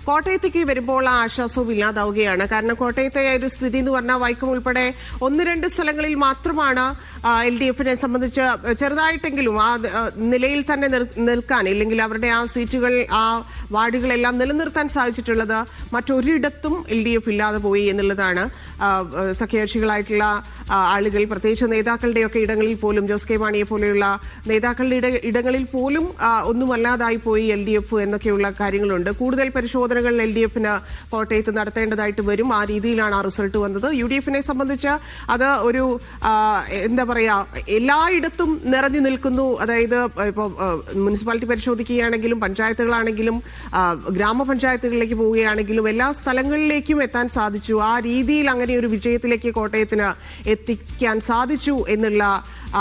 കോട്ടയത്തേക്ക് വരുമ്പോൾ ആ ആശ്വാസവും ഇല്ലാതാവുകയാണ്. കാരണം കോട്ടയത്തെ ഒരു സ്ഥിതി എന്ന് പറഞ്ഞാൽ വൈക്കം ഉൾപ്പെടെ 1-2 സ്ഥലങ്ങളിൽ മാത്രമാണ് LDF-നെ സംബന്ധിച്ച് ചെറുതായിട്ടെങ്കിലും ആ നിലയിൽ തന്നെ നിൽക്കാൻ, ഇല്ലെങ്കിൽ അവരുടെ ആ സീറ്റുകൾ, ആ വാർഡുകളെല്ലാം നിലനിർത്താൻ സാധിച്ചിട്ടുള്ളത്. മറ്റൊരിടത്തും LDF ഇല്ലാതെ പോയി എന്നുള്ളതാണ്. സഖ്യകക്ഷികളായിട്ടുള്ള ആളുകൾ, പ്രത്യേകിച്ച് നേതാക്കളുടെയൊക്കെ ഇടങ്ങളിൽ പോലും, ജോസ് കെ മാണിയെ പോലെയുള്ള നേതാക്കളുടെ ഇടങ്ങളിൽ പോലും ഒന്നുമല്ലാതായി പോയി LDF എന്നൊക്കെയുള്ള കാര്യങ്ങളുണ്ട്. കൂടുതൽ പരിശോധനകൾ LDF-ന് കോട്ടയത്ത് നടത്തേണ്ടതായിട്ട് വരും. ആ രീതിയിലാണ് ആ റിസൾട്ട് വന്നത്. UDF-നെ സംബന്ധിച്ച് അത് ഒരു എന്താ പറയാ, എല്ലായിടത്തും നിറഞ്ഞു നിൽക്കുന്നു. അതായത് ഇപ്പോൾ മുനിസിപ്പാലിറ്റി പരിശോധിക്കുകയാണെങ്കിലും പഞ്ചായത്തുകളാണെങ്കിലും ഗ്രാമപഞ്ചായത്തുകളിലേക്ക് പോവുകയാണെങ്കിലും എല്ലാ സ്ഥലങ്ങളിലേക്കും എത്താൻ സാധിച്ചു. ആ രീതിയിൽ അങ്ങനെ ഒരു വിജയത്തിലേക്ക് കോട്ടയത്തിന് എത്തിക്കാൻ സാധിച്ചു എന്നുള്ള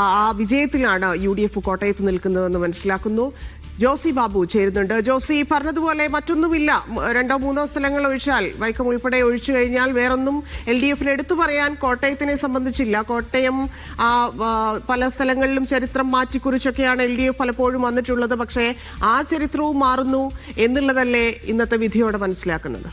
ആ വിജയത്തിലാണ് UDF കോട്ടയത്ത് നിൽക്കുന്നതെന്ന് മനസ്സിലാക്കുന്നു. ജോസി ബാബു ചേരുന്നുണ്ട്. ജോസി, പറഞ്ഞതുപോലെ മറ്റൊന്നുമില്ല. 2-3 സ്ഥലങ്ങൾ ഒഴിച്ചാൽ, വൈക്കം ഉൾപ്പെടെ ഒഴിച്ചു കഴിഞ്ഞാൽ വേറൊന്നും LDF-ന് എടുത്തു പറയാൻ കോട്ടയത്തിനെ സംബന്ധിച്ചില്ല. കോട്ടയം പല സ്ഥലങ്ങളിലും ചരിത്രം മാറ്റിക്കുറിച്ചൊക്കെയാണ് LDF പലപ്പോഴും വന്നിട്ടുള്ളത്. പക്ഷേ ആ ചരിത്രവും മാറുന്നു എന്നുള്ളതല്ലേ ഇന്നത്തെ വിധിയോടെ മനസ്സിലാക്കുന്നത്?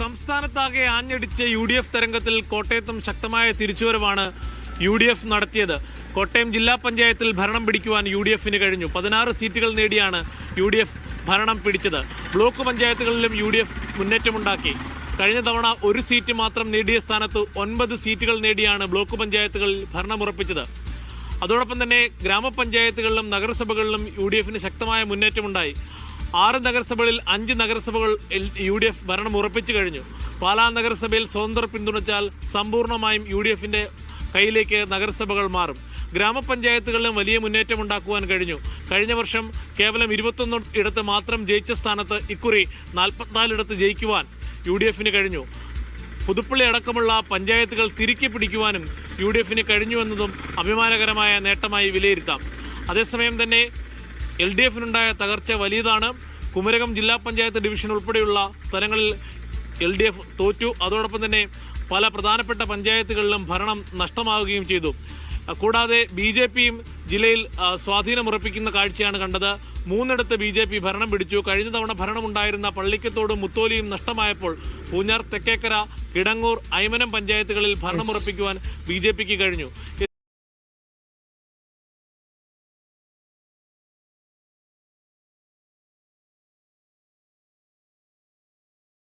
സംസ്ഥാനത്താകെ ആഞ്ഞടിച്ച UDF തരംഗത്തിൽ കോട്ടയത്തും ശക്തമായ തിരിച്ചുവരവാണ് UDF നടത്തിയത്. കോട്ടയം ജില്ലാ പഞ്ചായത്തിൽ ഭരണം പിടിക്കുവാൻ UDF-ന് കഴിഞ്ഞു. 16 സീറ്റുകൾ നേടിയാണ് UDF ഭരണം പിടിച്ചത്. ബ്ലോക്ക് പഞ്ചായത്തുകളിലും UDF മുന്നേറ്റമുണ്ടാക്കി. കഴിഞ്ഞ തവണ 1 സീറ്റ് മാത്രം നേടിയ സ്ഥാനത്ത് 9 സീറ്റുകൾ നേടിയാണ് ബ്ലോക്ക് പഞ്ചായത്തുകളിൽ ഭരണമുറപ്പിച്ചത്. അതോടൊപ്പം തന്നെ ഗ്രാമപഞ്ചായത്തുകളിലും നഗരസഭകളിലും UDF-ന് ശക്തമായ മുന്നേറ്റമുണ്ടായി. 6 നഗരസഭകളിൽ 5 നഗരസഭകൾ UDF ഭരണം ഉറപ്പിച്ചു കഴിഞ്ഞു. പാലാ നഗരസഭയിൽ സ്വതന്ത്ര പിന്തുണച്ചാൽ സമ്പൂർണ്ണമായും UDF-ന്റെ കയ്യിലേക്ക് നഗരസഭകൾ മാറും. ഗ്രാമപഞ്ചായത്തുകളിലും വലിയ മുന്നേറ്റം ഉണ്ടാക്കുവാൻ കഴിഞ്ഞു. കഴിഞ്ഞ വർഷം കേവലം 21 ഇടത്ത് മാത്രം ജയിച്ച സ്ഥാനത്ത് ഇക്കുറി 44 ഇടത്ത് ജയിക്കുവാൻ UDF-ന് കഴിഞ്ഞു. പുതുപ്പള്ളി അടക്കമുള്ള പഞ്ചായത്തുകൾ തിരികെ പിടിക്കുവാനും UDF-ന് കഴിഞ്ഞുവെന്നതും അഭിമാനകരമായ നേട്ടമായി വിലയിരുത്താം. അതേസമയം തന്നെ LDF-നുണ്ടായ തകർച്ച വലിയതാണ്. കുമരകം ജില്ലാ പഞ്ചായത്ത് ഡിവിഷൻ ഉൾപ്പെടെയുള്ള സ്ഥലങ്ങളിൽ LDF തോറ്റു. അതോടൊപ്പം തന്നെ പല പ്രധാനപ്പെട്ട പഞ്ചായത്തുകളിലും ഭരണം നഷ്ടമാവുകയും ചെയ്തു. കൂടാതെ BJP-യും ജില്ലയിൽ സ്വാധീനമുറപ്പിക്കുന്ന കാഴ്ചയാണ് കണ്ടത്. 3 BJP ഭരണം പിടിച്ചു. കഴിഞ്ഞ തവണ ഭരണമുണ്ടായിരുന്ന പള്ളിക്കത്തോടും മുത്തോലിയും നഷ്ടമായപ്പോൾ പൂഞ്ഞാർ, തെക്കേക്കര, കിടങ്ങൂർ, ഐമനം പഞ്ചായത്തുകളിൽ ഭരണമുറപ്പിക്കുവാൻ BJP-ക്ക് കഴിഞ്ഞു.